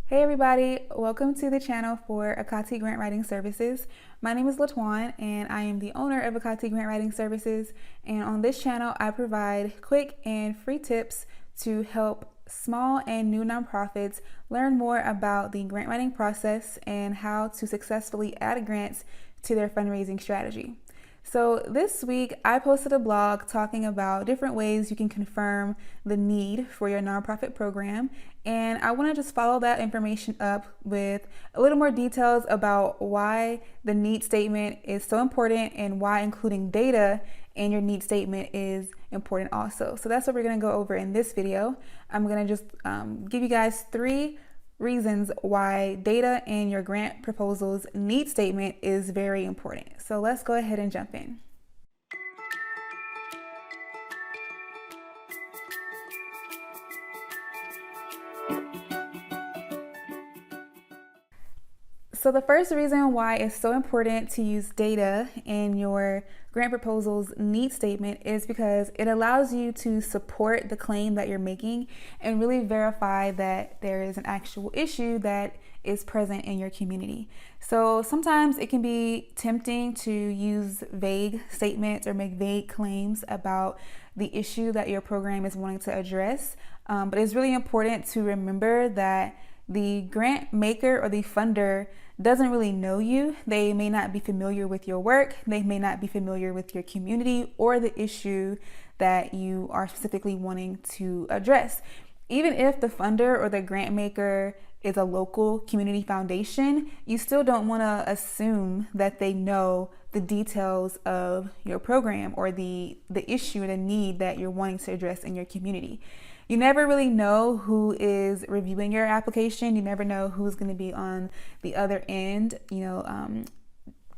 Hey everybody, welcome to the channel for Akati Grant Writing Services. My name is LaTwan and I am the owner of Akati Grant Writing Services, and on this channel I provide quick and free tips to help small and new nonprofits learn more about the grant writing process and how to successfully add grants to their fundraising strategy. So this week I posted a blog talking about different ways you can confirm the need for your nonprofit program, and I want to just follow that information up with a little more details about why the need statement is so important and why including data in your need statement is important also. So that's what we're going to go over in this video. I'm going to just give you guys 3 reasons why data in your grant proposal's need statement is very important. So let's go ahead and jump in. So the first reason why it's so important to use data in your grant proposal's need statement is because it allows you to support the claim that you're making and really verify that there is an actual issue that is present in your community. So sometimes it can be tempting to use vague statements or make vague claims about the issue that your program is wanting to address, but it's really important to remember that the grant maker or the funder doesn't really know you. They may not be familiar with your work. They may not be familiar with your community or the issue that you are specifically wanting to address. Even if the funder or the grant maker is a local community foundation, you still don't want to assume that they know the details of your program or the issue, the need that you're wanting to address in your community. You never really know who is reviewing your application. You never know who's going to be on the other end,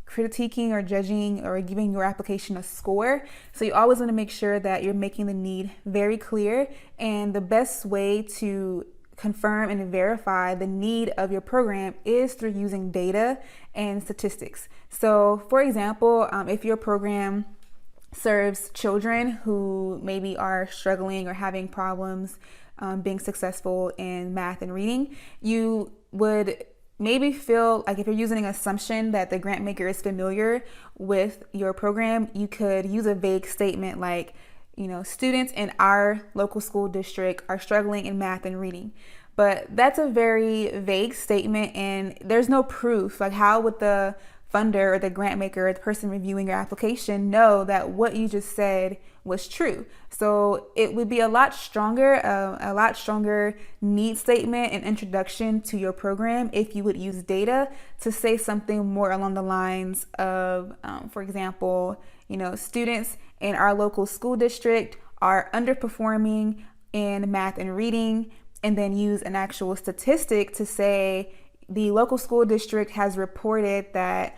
critiquing or judging or giving your application a score. So you always want to make sure that you're making the need very clear. And the best way to confirm and verify the need of your program is through using data and statistics. So for example, if your program serves children who maybe are struggling or having problems being successful in math and reading, you would maybe feel like if you're using an assumption that the grant maker is familiar with your program, you could use a vague statement like, students in our local school district are struggling in math and reading. But that's a very vague statement and there's no proof. Like, how would the funder or the grant maker or the person reviewing your application know that what you just said was true? So it would be a lot stronger need statement and introduction to your program if you would use data to say something more along the lines of, for example, students in our local school district are underperforming in math and reading, and then use an actual statistic to say the local school district has reported that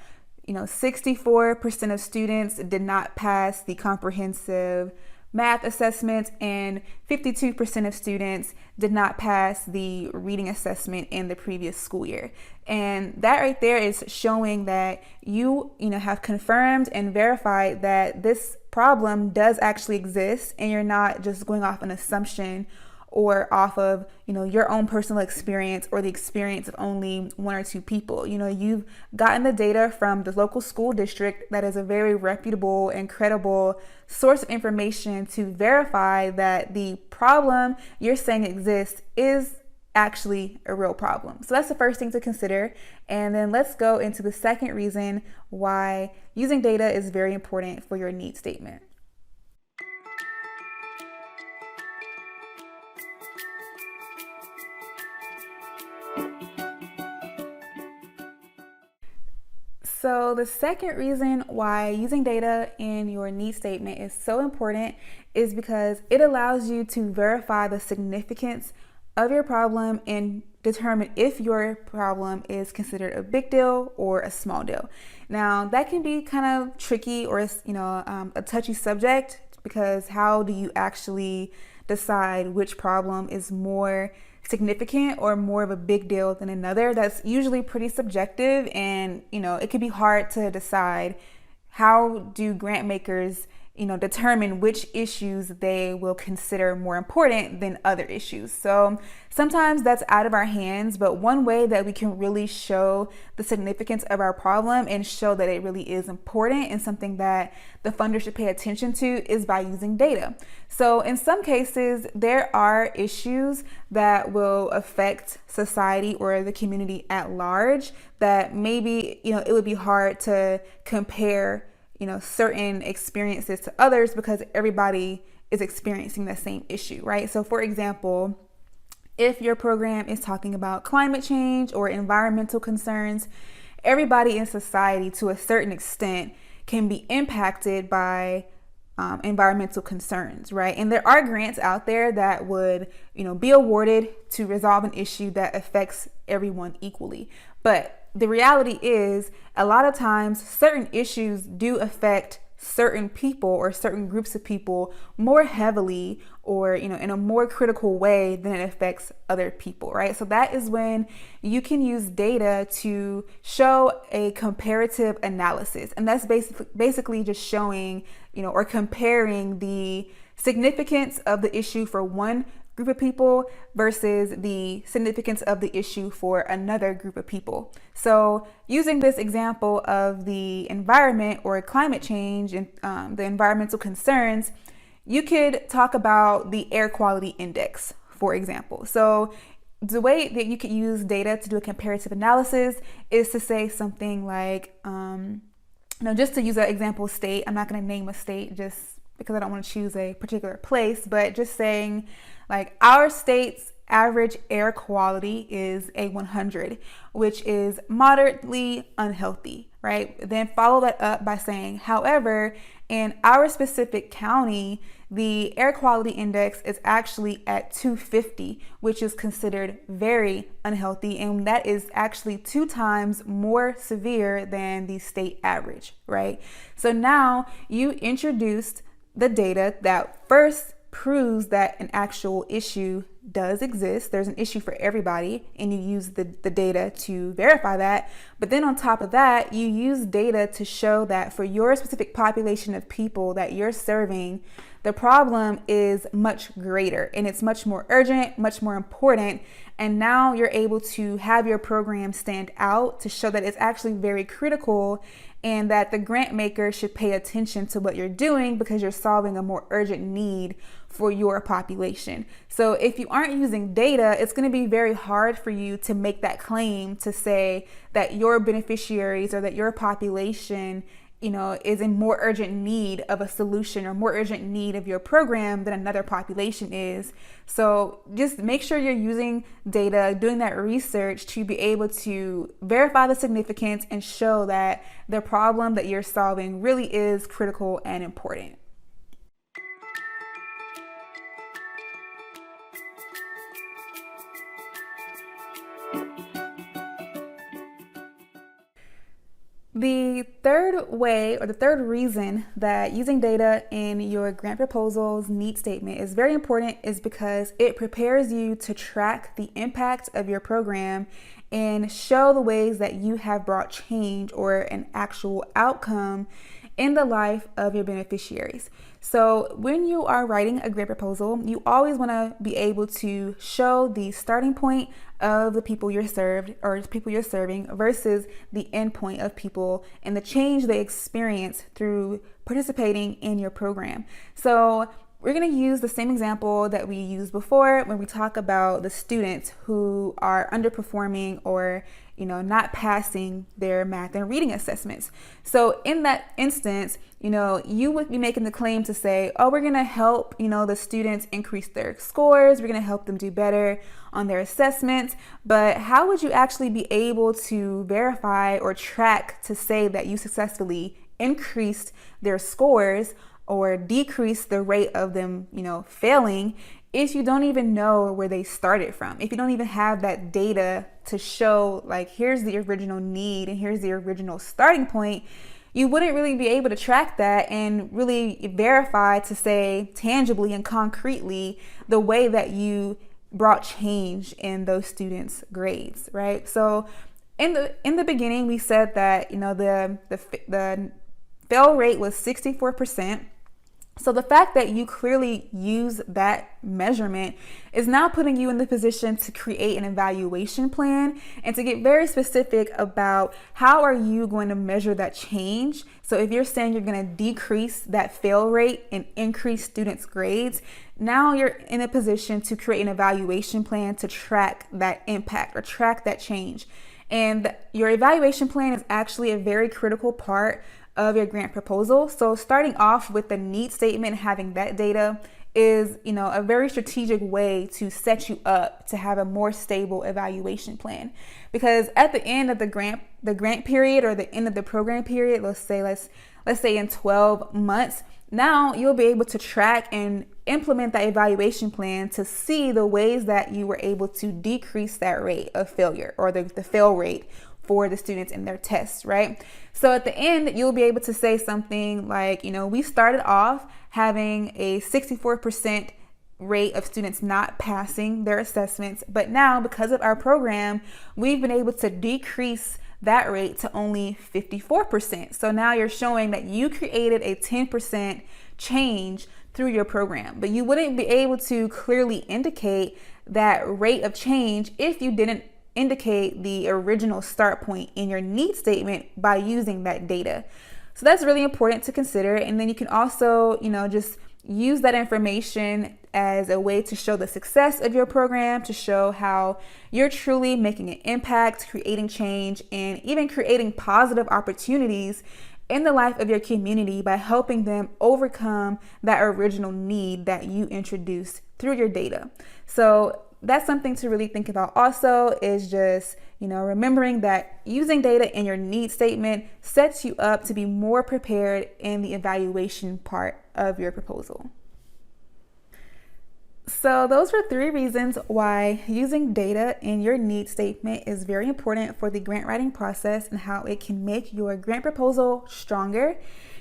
64% of students did not pass the comprehensive math assessment and 52% of students did not pass the reading assessment in the previous school year. And that right there is showing that you have confirmed and verified that this problem does actually exist, and you're not just going off an assumption or off of your own personal experience or the experience of only 1 or 2 people. You've gotten the data from the local school district that is a very reputable and credible source of information to verify that the problem you're saying exists is actually a real problem. So that's the first thing to consider. And then let's go into the second reason why using data is very important for your need statement. So the second reason why using data in your need statement is so important is because it allows you to verify the significance of your problem and determine if your problem is considered a big deal or a small deal. Now that can be kind of tricky or a touchy subject, because how do you actually decide which problem is more significant or more of a big deal than another? That's usually pretty subjective, and it can be hard to decide. How do grant makers determine which issues they will consider more important than other issues. So sometimes that's out of our hands, but one way that we can really show the significance of our problem and show that it really is important and something that the funder should pay attention to is by using data. So in some cases, there are issues that will affect society or the community at large that maybe, it would be hard to compare certain experiences to others because everybody is experiencing the same issue, right? So for example, if your program is talking about climate change or environmental concerns, everybody in society to a certain extent can be impacted by environmental concerns, right? And there are grants out there that would, be awarded to resolve an issue that affects everyone equally. But the reality is a lot of times certain issues do affect certain people or certain groups of people more heavily or, in a more critical way than it affects other people, right? So that is when you can use data to show a comparative analysis. And that's basically just showing, or comparing the significance of the issue for one group of people versus the significance of the issue for another group of people. So using this example of the environment or climate change and the environmental concerns, you could talk about the air quality index, for example. So the way that you could use data to do a comparative analysis is to say something like, just to use an example state, I'm not going to name a state just because I don't want to choose a particular place, but just saying like our state's average air quality is a 100, which is moderately unhealthy, right? Then follow that up by saying, however, in our specific county, the air quality index is actually at 250, which is considered very unhealthy. And that is actually 2 times more severe than the state average, right? So now you introduced the data that first proves that an actual issue does exist. There's an issue for everybody, and you use the data to verify that. But then on top of that, you use data to show that for your specific population of people that you're serving, the problem is much greater and it's much more urgent, much more important. And now you're able to have your program stand out to show that it's actually very critical and that the grant maker should pay attention to what you're doing because you're solving a more urgent need for your population. So if you aren't using data, it's going to be very hard for you to make that claim to say that your beneficiaries or that your population is in more urgent need of a solution or more urgent need of your program than another population is. So just make sure you're using data, doing that research to be able to verify the significance and show that the problem that you're solving really is critical and important. The third way or the third reason that using data in your grant proposal's need statement is very important is because it prepares you to track the impact of your program and show the ways that you have brought change or an actual outcome in the life of your beneficiaries. So when you are writing a grant proposal, you always want to be able to show the starting point of the people you're served or people you're serving versus the end point of people and the change they experience through participating in your program. So we're going to use the same example that we used before when we talk about the students who are underperforming or not passing their math and reading assessments. So in that instance, you would be making the claim to say, oh, we're going to help, the students increase their scores. We're going to help them do better on their assessments. But how would you actually be able to verify or track to say that you successfully increased their scores or decrease the rate of them, failing if you don't even know where they started from, if you don't even have that data to show like, here's the original need and here's the original starting point, you wouldn't really be able to track that and really verify to say tangibly and concretely the way that you brought change in those students' grades, right? So in the beginning, we said that, the fail rate was 64%. So the fact that you clearly use that measurement is now putting you in the position to create an evaluation plan and to get very specific about how are you going to measure that change. So if you're saying you're going to decrease that fail rate and increase students' grades, now you're in a position to create an evaluation plan to track that impact or track that change. And your evaluation plan is actually a very critical part of your grant proposal. So starting off with the need statement, having that data is, a very strategic way to set you up to have a more stable evaluation plan. Because at the end of the grant period or the end of the program period, let's say in 12 months, now you'll be able to track and implement that evaluation plan to see the ways that you were able to decrease that rate of failure or the fail rate for the students in their tests, right? So at the end, you'll be able to say something like, we started off having a 64% rate of students not passing their assessments, but now because of our program, we've been able to decrease that rate to only 54%. So now you're showing that you created a 10% change through your program, but you wouldn't be able to clearly indicate that rate of change if you didn't indicate the original start point in your need statement by using that data. So that's really important to consider. And then you can also, just use that information as a way to show the success of your program, to show how you're truly making an impact, creating change, and even creating positive opportunities in the life of your community by helping them overcome that original need that you introduced through your data. So that's something to really think about also, is just, remembering that using data in your need statement sets you up to be more prepared in the evaluation part of your proposal. So those were 3 reasons why using data in your need statement is very important for the grant writing process and how it can make your grant proposal stronger.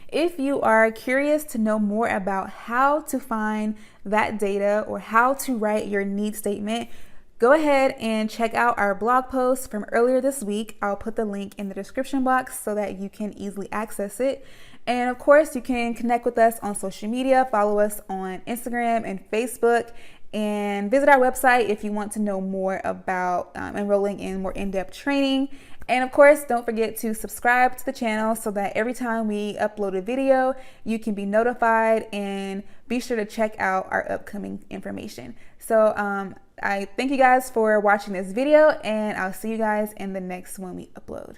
If you are curious to know more about how to find that data or how to write your need statement, go ahead and check out our blog post from earlier this week. I'll put the link in the description box so that you can easily access it. And of course, you can connect with us on social media, follow us on Instagram and Facebook, and visit our website if you want to know more about enrolling in more in-depth training. And of course, don't forget to subscribe to the channel so that every time we upload a video, you can be notified, and be sure to check out our upcoming information. So I thank you guys for watching this video, and I'll see you guys in the next one we upload.